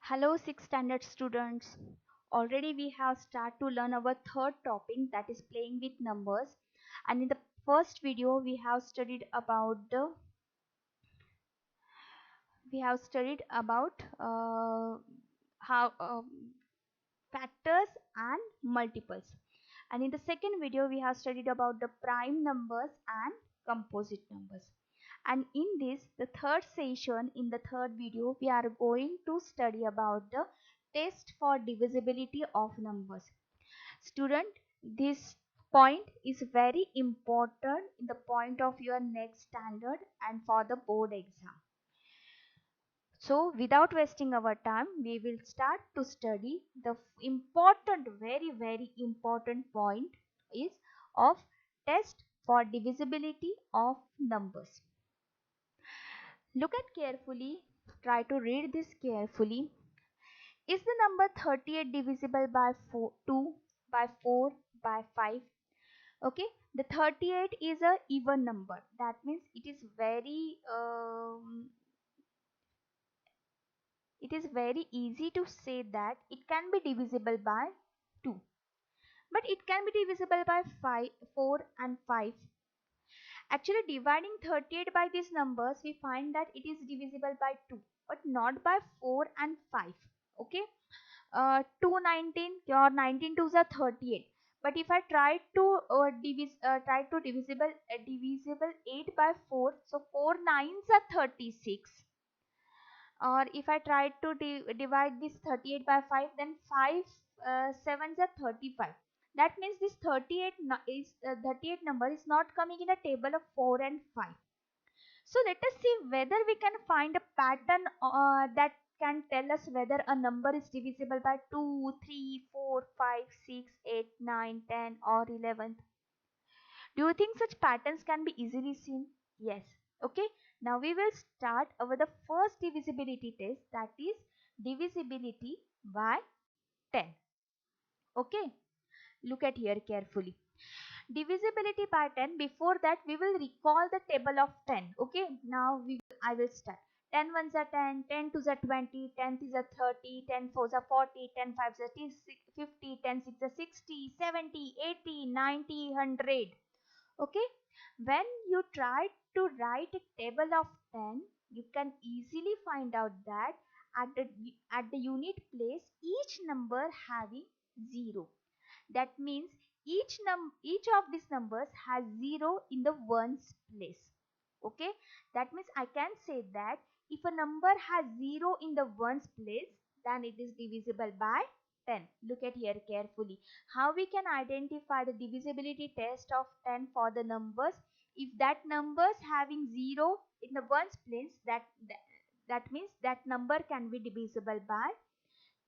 Hello, 6th standard students. Already we have started to learn our third topic, that is playing with numbers. And in the first video we have studied about how factors and multiples. And in the second video we have studied about the prime numbers and composite numbers. And in this, the third session, in the third video, we are going to study about the test for divisibility of numbers. Student, this point is very important in the point of your next standard and for the board exam. So without wasting our time, we will start to study the important, very important point is of test for divisibility of numbers. Look at carefully, try to read this carefully. Is the number 38 divisible by 2, by 4, by 5? Okay, the 38 is a even number. That means it is very easy to say that it can be divisible by 2. But it can be divisible by 5, 4 and 5. Actually, dividing 38 by these numbers, we find that it is divisible by 2, but not by 4 and 5. Okay, 219, your 19 twos are 38. But if I try to divisible 8 by 4, so 4 nines are 36. Or if I try to divide this 38 by 5, then 5 sevens are 35. That means this 38 number is not coming in a table of 4 and 5. So let us see whether we can find a pattern that can tell us whether a number is divisible by 2, 3, 4, 5, 6, 8, 9, 10 or 11. Do you think such patterns can be easily seen? Yes. Okay. Now we will start over the first divisibility test, that is divisibility by 10. Okay. Look at here carefully. Divisibility by 10. Before that we will recall the table of 10. Okay. Now I will start. 10 ones are 10, 10 twos are 20, 10 threes are 30, 10 fours are 40, 10 fives are 50, 10 sixes are 60, 70, 80, 90, 100. Okay, when you try to write a table of 10, you can easily find out that at the unit place each number having 0. That means each of these numbers has 0 in the ones place. Okay, that means I can say that if a number has 0 in the ones place, then it is divisible by 10. Look at here carefully. How we can identify the divisibility test of 10 for the numbers? If that numbers having 0 in the ones place, that means that number can be divisible by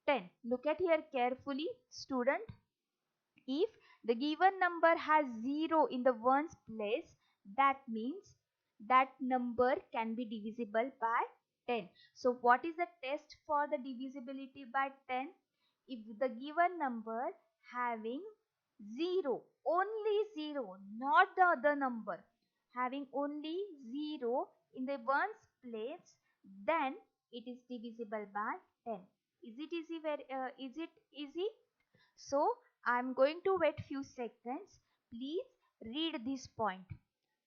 10. Look at here carefully, student. If the given number has 0 in the ones place, that means that number can be divisible by 10. So what is the test for the divisibility by 10? If the given number having 0, only 0, not the other number, having only 0 in the ones place, then it is divisible by 10. Is it easy? Is it easy? So I'm going to wait few seconds. Please read this point.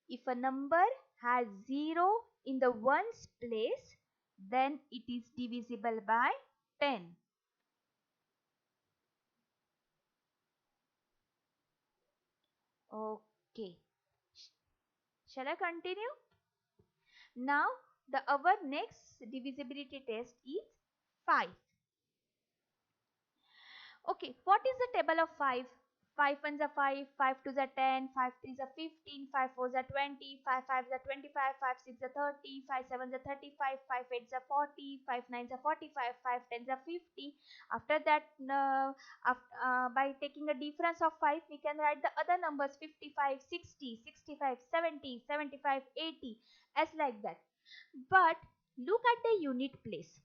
If a number has 0 in the ones place, then it is divisible by 10. Okay. Shall I continue? Now our next divisibility test is 5. Okay, what is the table of 5? 5 ones are 5, 5 twos are 10, 5 threes are 15, 5 fours are 20, 5 fives are 25, 5 sixes are 30, 5 sevens are 35, 5 eights are 40, 5 nines are 45, 5 tens are 50. After that, by taking a difference of 5, we can write the other numbers 55, 60, 65, 70, 75, 80, as like that. But look at the unit place.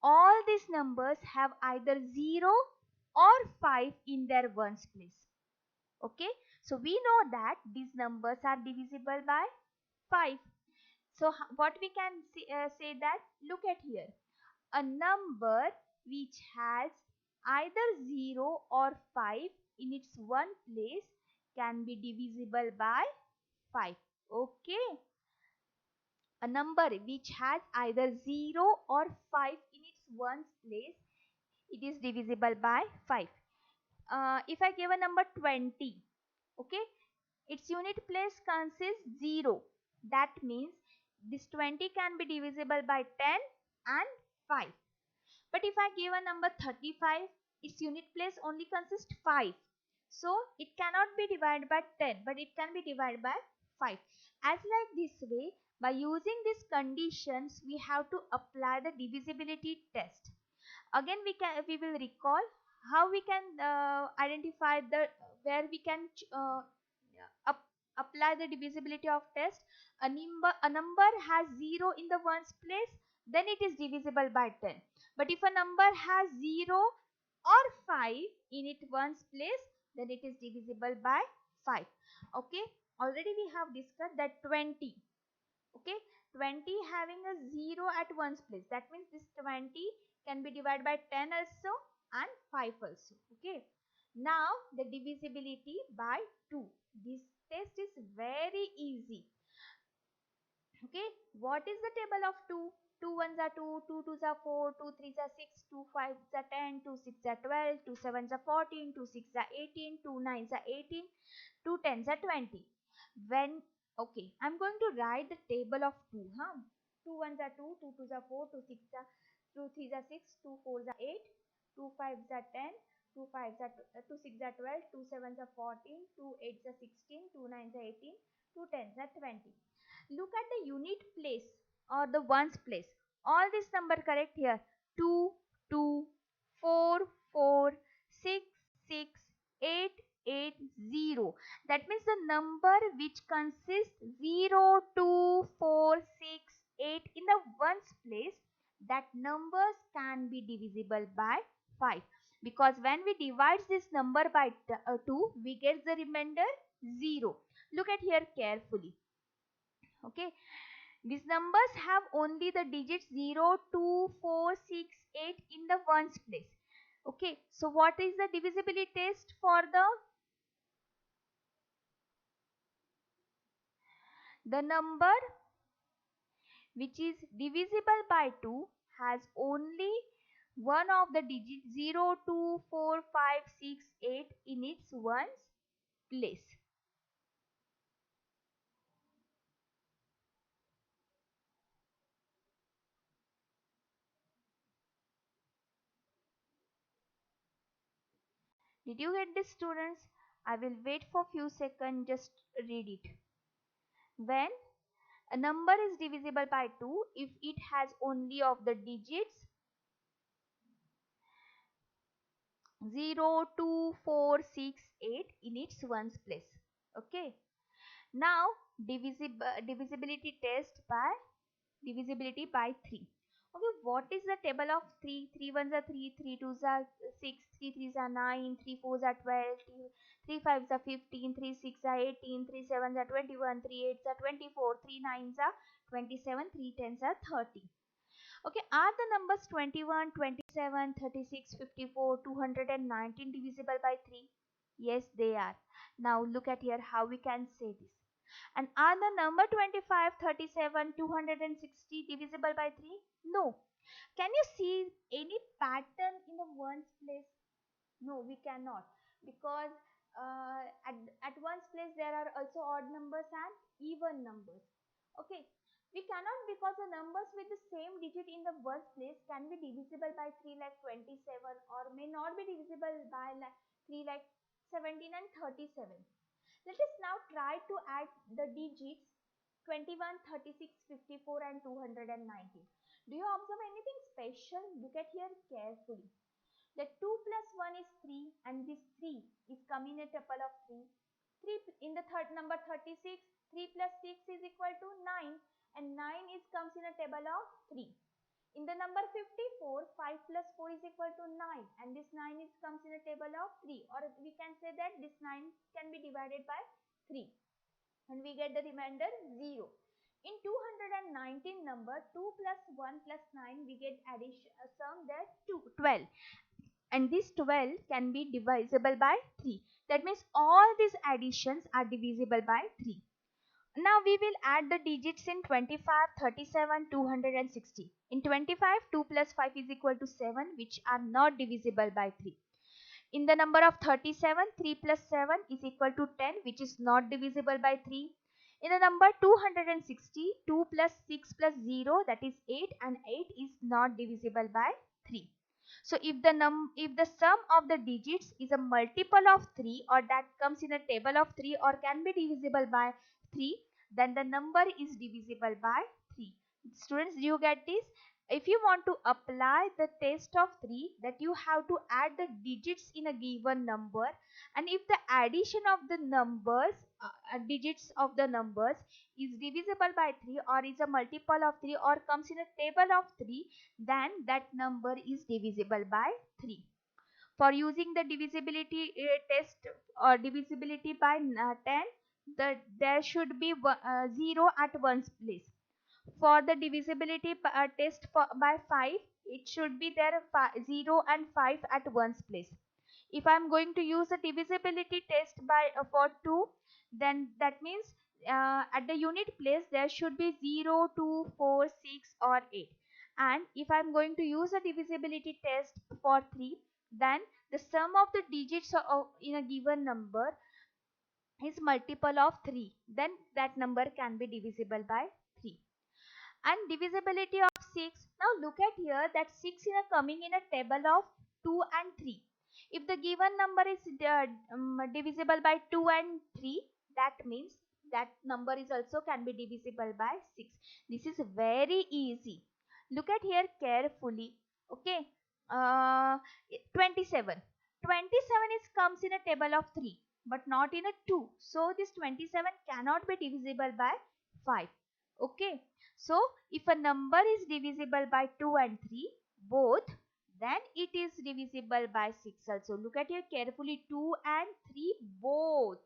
All these numbers have either 0 or 5 in their ones place. Okay, so we know that these numbers are divisible by 5. So what we can say that, look at here, a number which has either 0 or 5 in its one place can be divisible by 5. Okay. A number which has either 0 or 5 in its ones place, it is divisible by 5. If I give a number 20, okay, its unit place consists 0. That means this 20 can be divisible by 10 and 5. But if I give a number 35, its unit place only consists 5. So it cannot be divided by 10, but it can be divided by 5. As like this way, by using these conditions, we have to apply the divisibility test. Again, we will recall how we can identify the where we can apply the divisibility of test. A number has 0 in the ones place, then it is divisible by 10. But if a number has 0 or 5 in its ones place, then it is divisible by 5. Okay, already we have discussed that 20. Okay, 20 having a 0 at ones place, that means this 20 can be divided by 10 also and 5 also. Okay, now the divisibility by 2. This test is very easy. Okay, what is the table of 2? 2 ones are 2, 2 twos are 4, 2 threes are 6, 2 fives are 10, 2 sixes are 12, 2 sevens are 14, 2 sixes are 18, 2 nines are 18, 2 tens are 20. When, okay, I'm going to write the table of 2. 2 ones are 2, 2 twos are 4, 2 sixes are 2 threes are 6, 2 fours are 8, 2 fives are 10, 2 fives are 2 sixes are 12, 2 sevens are 14, 2 eights are 16, 2 nines are 18, 2 tens are 20. Look at the unit place or the ones place. All this number correct here. 2, 2, 4, 4, 6, 6, 8, 8, 0. That means the number which consists 0, 2, 4, 6, 8 in the ones place, that numbers can be divisible by 5. Because when we divide this number by 2, we get the remainder 0. Look at here carefully. Okay, these numbers have only the digits 0, 2, 4, 6, 8 in the ones place. Okay, so what is the divisibility test for the number which is divisible by 2 has only one of the digits 0, 2, 4, 5, 6, 8 in its ones place. Did you get this, students? I will wait for few seconds, just read it. When a number is divisible by 2 if it has only of the digits 0, 2, 4, 6, 8 in its ones place. Okay. Now divisibility test by divisibility by 3. Okay, what is the table of 3? 3 ones are 3, 3 twos are 6, 3 threes are 9, 3 fours are 12, 3 fives are 15, 3 sixes are 18, 3 sevens are 21, 3 eights are 24, 3 nines are 27, 3 tens are 30. Okay, are the numbers 21, 27, 36, 54, 219 divisible by 3? Yes, they are. Now look at here how we can say this. And are the number 25, 37, 260 divisible by 3? No. Can you see any pattern in the ones place? No, we cannot, because at ones place there are also odd numbers and even numbers. Okay, we cannot, because the numbers with the same digit in the ones place can be divisible by 3 like 27, or may not be divisible by like 3 like 17 and 37. Let us now try to add the digits 21, 36, 54 and 219. Do you observe anything special? Look at here carefully. The 2 plus 1 is 3, and this 3 is coming a tuple of 3. 3 in the third number 36, 3 plus 6 is equal to 9, and 9 is comes in a table of 3. In the number 54, 5 plus 4 is equal to 9, and this 9 is comes in a table of 3, or we can say that this 9 can be divided by 3, and we get the remainder 0. In 219 number, 2 plus 1 plus 9, we get addition sum that 12, and this 12 can be divisible by 3. That means all these additions are divisible by 3. Now we will add the digits in 25, 37, 260. In 25, 2 plus 5 is equal to 7, which are not divisible by 3. In the number of 37, 3 plus 7 is equal to 10, which is not divisible by 3. In the number 260, 2 plus 6 plus 0, that is 8, and 8 is not divisible by 3. So if the sum of the digits is a multiple of 3, or that comes in a table of 3, or can be divisible by 3, then the number is divisible by 3. Students, do you get this? If you want to apply the test of 3, that you have to add the digits in a given number, and if the addition of the numbers digits of the numbers is divisible by 3, or is a multiple of 3, or comes in a table of 3, then that number is divisible by 3. For using the divisibility test or divisibility by 10, there should be 0 at one's place. For the divisibility test by 5, it should be there 0 and 5 at one's place. If I am going to use a divisibility test by for 2, then that means at the unit place there should be 0, 2, 4, 6 or 8. And if I am going to use a divisibility test for 3, then the sum of the digits in a given number is multiple of 3. Then that number can be divisible by 3. And divisibility of 6. Now look at here that 6 is coming in a table of 2 and 3. If the given number is divisible by 2 and 3, that means that number is also can be divisible by 6. This is very easy. Look at here carefully. Okay. 27. 27 is comes in a table of 3, but not in a 2. So this 27 cannot be divisible by 5. Okay. So if a number is divisible by 2 and 3 both, then it is divisible by 6 also. Look at here carefully, 2 and 3 both.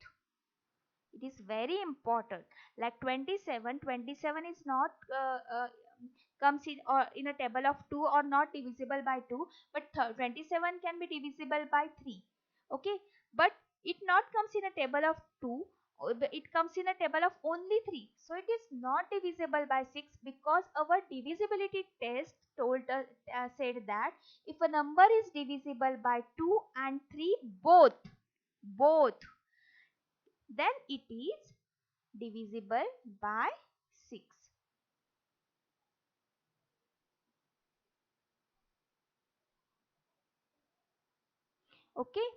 It is very important. Like 27 is not comes in or in a table of 2 or not divisible by 2, but 27 can be divisible by 3. Okay, but it not comes in a table of 2, it comes in a table of only 3, so it is not divisible by 6, because our divisibility test told us said that if a number is divisible by 2 and 3 both, then it is divisible by 6. Okay,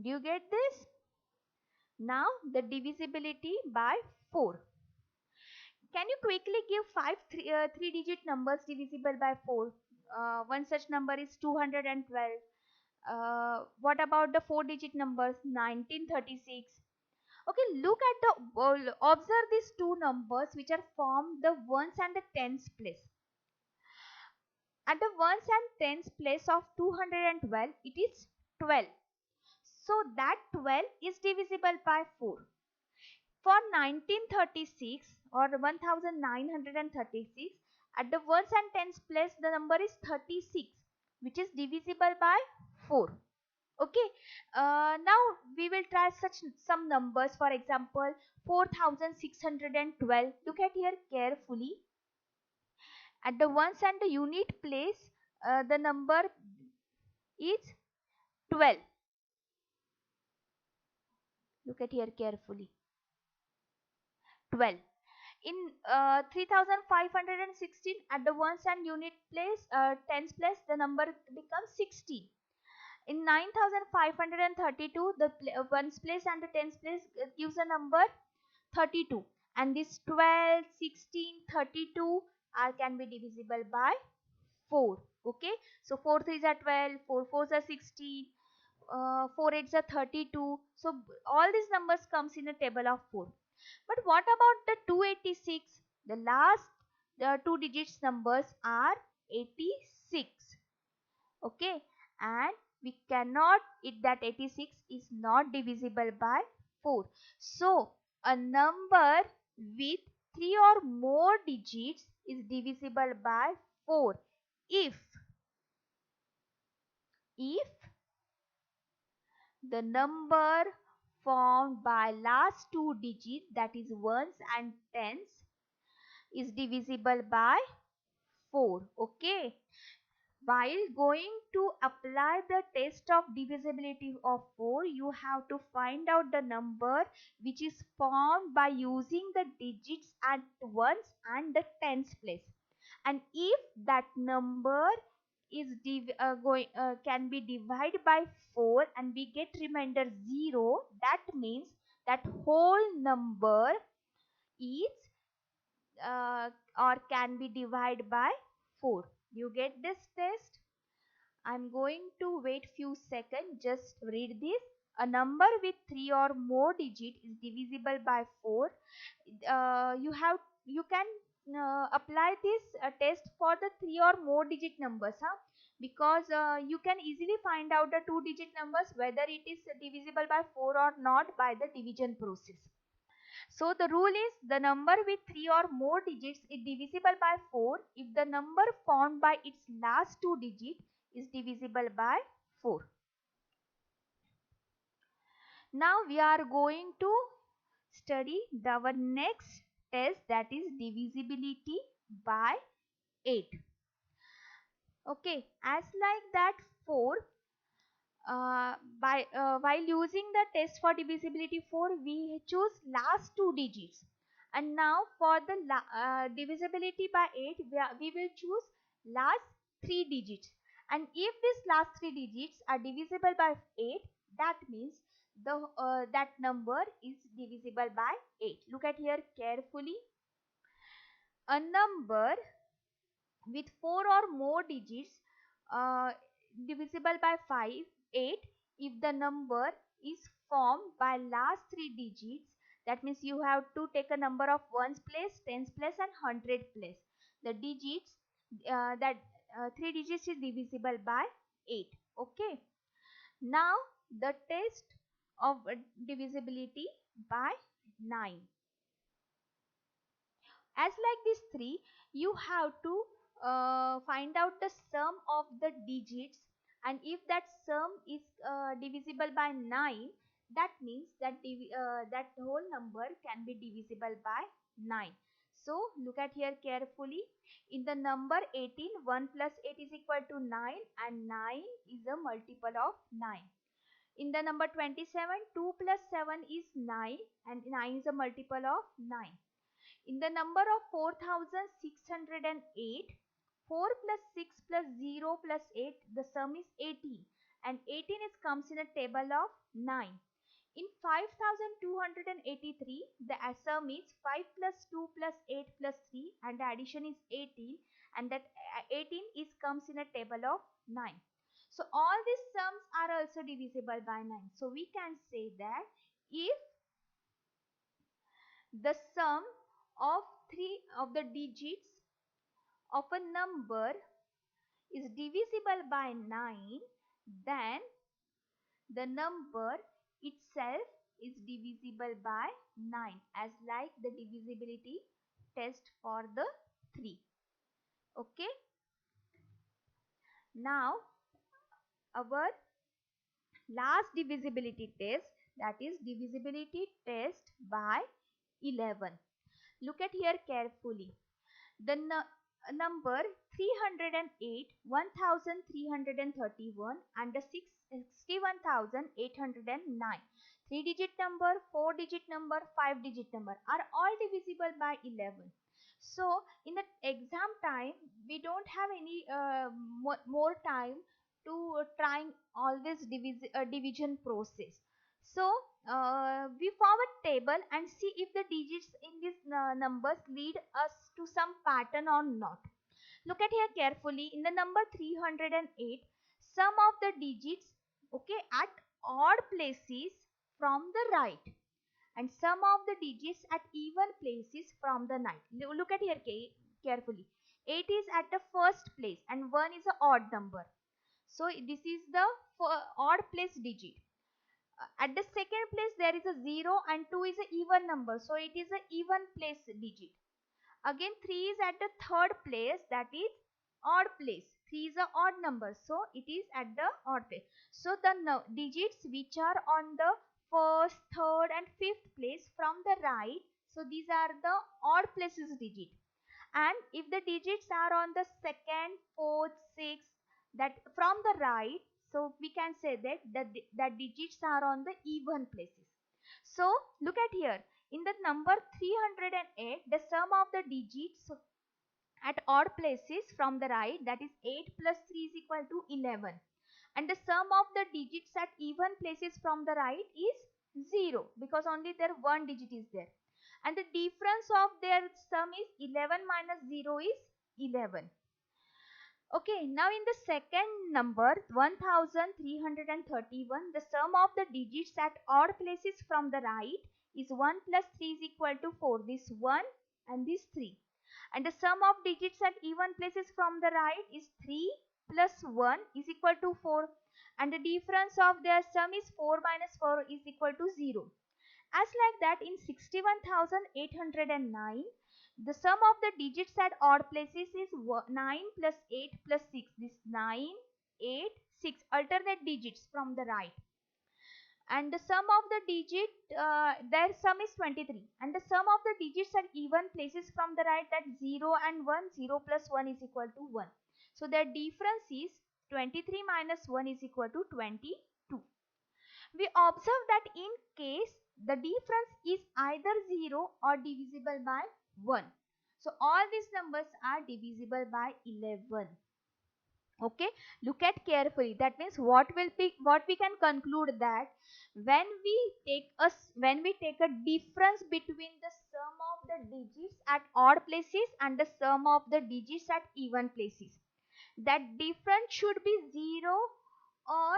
do you get this? Now the divisibility by 4. Can you quickly give 3 digit numbers divisible by 4? One such number is 212. What about the 4 digit numbers? 1936. Okay, look at the observe these two numbers which are formed the ones and the tens place. At the ones and tens place of 212, it is 12. So that 12 is divisible by 4. For 1936 or 1936, at the ones and tens place the number is 36, which is divisible by 4. Okay, now we will try such some numbers. For example, 4612. Look at here carefully. At the ones and the unit place, the number is 12. Look at here carefully. 12. In 3516, at the ones and unit place, tens place, the number becomes 60. In 9532, the ones place and the tens place gives a number 32. And this 12, 16, 32 can be divisible by 4. Okay, so 4 3s are 12, 4 4s are 16, 4 8s are 32. So all these numbers comes in a table of 4. But what about the 286? The last two digits numbers are 86. Okay, and we cannot, that 86 is not divisible by 4. So a number with 3 or more digits is divisible by 4 if the number formed by last two digits, that is ones and tens, is divisible by 4. Okay. While going to apply the test of divisibility of 4, you have to find out the number which is formed by using the digits at ones and the tens place. And if that number is can be divided by 4 and we get remainder 0, that means that whole number is or can be divided by 4. You get this test? I'm going to wait few seconds. Just read this. A number with 3 or more digits is divisible by 4. You can apply this test for the 3 or more digit numbers, because you can easily find out the 2-digit numbers whether it is divisible by 4 or not by the division process. So the rule is the number with 3 or more digits is divisible by 4 if the number formed by its last two digits is divisible by 4. Now we are going to study our next test, that is divisibility by 8. Okay, as like that 4, while using the test for divisibility 4, we choose last two digits, and now for the divisibility by 8, we will choose last 3 digits, and if these last 3 digits are divisible by 8, that means that number is divisible by 8. Look at here carefully. A number with 4 or more digits divisible by 8 if the number is formed by last 3 digits. That means you have to take a number of ones place, tens place and hundred place. The digits that 3 digits is divisible by 8. Okay. Now the test of divisibility by 9. As like this 3, you have to find out the sum of the digits, and if that sum is divisible by 9, that means that that whole number can be divisible by 9. So look at here carefully. In the number 18, 1 plus 8 is equal to 9, and 9 is a multiple of 9. In the number 27, 2 plus 7 is 9, and 9 is a multiple of 9. In the number of 4608, 4 plus 6 plus 0 plus 8, the sum is 18, and 18 is comes in a table of 9. In 5283, the sum is 5 plus 2 plus 8 plus 3, and the addition is 18, and that 18 is comes in a table of 9. So all these sums are also divisible by 9. So we can say that if the sum of 3 of the digits of a number is divisible by 9, then the number itself is divisible by 9, as like the divisibility test for the 3. Okay. Now our last divisibility test, that is divisibility test by 11. Look at here carefully. The number 308, 1331 and the 61,809. 3-digit number, 4-digit number, 5-digit number are all divisible by 11. So in the exam time, we don't have any more time to trying all this division process. So we form a table and see if the digits in these numbers lead us to some pattern or not. Look at here carefully. In the number 308, sum of the digits, okay, at odd places from the right, and sum of the digits at even places from the right. Look at here carefully. 8 is at the first place and 1 is an odd number. So this is the odd place digit. At the second place there is a 0 and 2 is an even number. So it is an even place digit. Again 3 is at the third place, that is odd place. 3 is a odd number, so it is at the odd place. So the digits which are on the first, third and fifth place from the right, so these are the odd places digit. And if the digits are on the second, fourth, sixth, that from the right, so we can say that the digits are on the even places. So look at here, in the number 308, the sum of the digits at odd places from the right, that is 8 plus 3 is equal to 11, and the sum of the digits at even places from the right is 0, because only there one digit is there, and the difference of their sum is 11 minus 0 is 11. Okay, now in the second number 1331, the sum of the digits at odd places from the right is 1 plus 3 is equal to 4, this 1 and this 3, and the sum of digits at even places from the right is 3 plus 1 is equal to 4, and the difference of their sum is 4 minus 4 is equal to 0. As like that, in 61,809, the sum of the digits at odd places is 9 plus 8 plus 6. This 9, 8, 6 alternate digits from the right. And the sum of the digit, their sum is 23. And the sum of the digits at even places from the right, that 0 and 1, 0 plus 1 is equal to 1. So their difference is 23 minus 1 is equal to 22. We observe that in case the difference is either 0 or divisible by 1. So all these numbers are divisible by 11. Okay, look at carefully. That means what we can conclude that when we take a difference between the sum of the digits at odd places and the sum of the digits at even places, that difference should be 0 or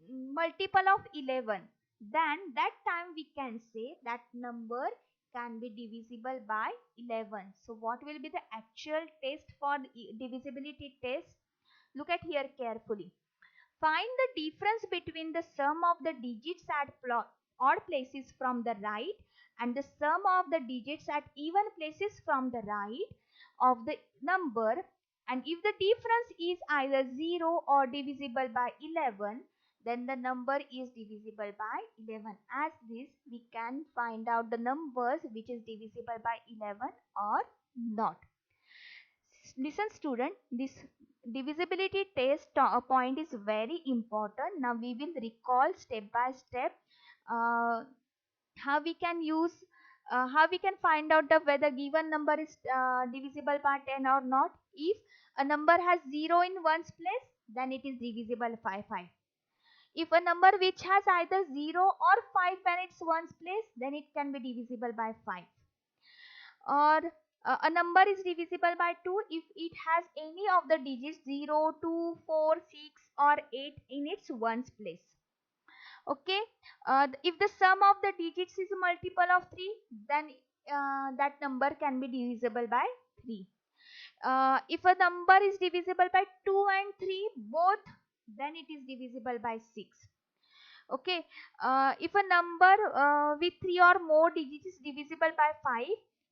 multiple of 11, then that time we can say that number can be divisible by 11. So what will be the actual test for divisibility test? Look at here carefully. Find the difference between the sum of the digits at odd places from the right and the sum of the digits at even places from the right of the number, and if the difference is either 0 or divisible by 11, then the number is divisible by 11. As this, we can find out the numbers which is divisible by 11 or not. Listen student, this divisibility test point is very important. Now we will recall step by step how we can use how we can find out the whether given number is divisible by 10 or not. If a number has 0 in one's place, then it is divisible by 5. If a number which has either 0 or 5 in its one's place, then it can be divisible by 5. Or a number is divisible by 2 if it has any of the digits 0, 2, 4, 6 or 8 in its ones place. Okay, if the sum of the digits is a multiple of 3, then that number can be divisible by 3. If a number is divisible by 2 and 3 both, then it is divisible by 6. Okay, if a number with 3 or more digits is divisible by 5,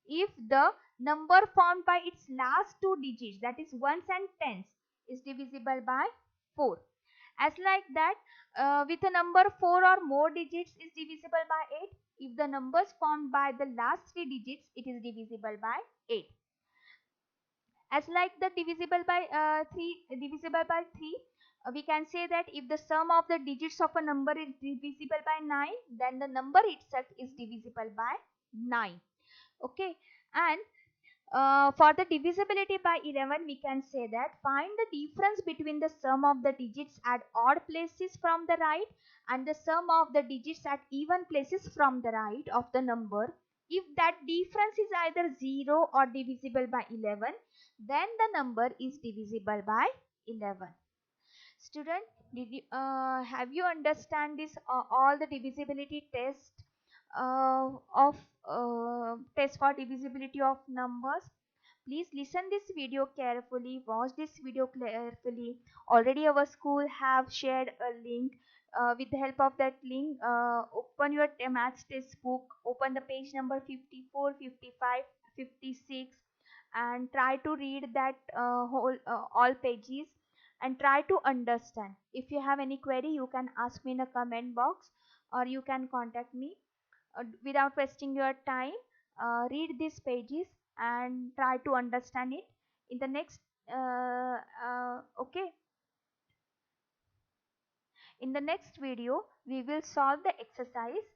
if the number formed by its last two digits, that is ones and tens, is divisible by 4. As like that, with a number 4 or more digits is divisible by 8. If the numbers formed by the last three digits, it is divisible by 8. As like the divisible by 3, we can say that if the sum of the digits of a number is divisible by 9, then the number itself is divisible by 9. Okay, and for the divisibility by 11, we can say that find the difference between the sum of the digits at odd places from the right and the sum of the digits at even places from the right of the number. If that difference is either 0 or divisible by 11, then the number is divisible by 11. Student, did you, have you understand this all the divisibility test of test for divisibility of numbers? Please listen this video carefully, watch this video carefully. Already our school have shared a link. With the help of that link, open your maths textbook, open the page number 54, 55, 56, and try to read that whole all pages and try to understand. If you have any query, you can ask me in the comment box, or you can contact me. Without wasting your time, read these pages and try to understand it in the next okay, in the next video we will solve the exercise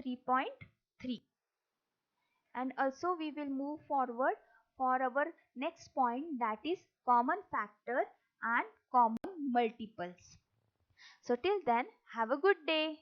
3.3, and also we will move forward for our next point, that is common factor and common multiples. So till then, have a good day.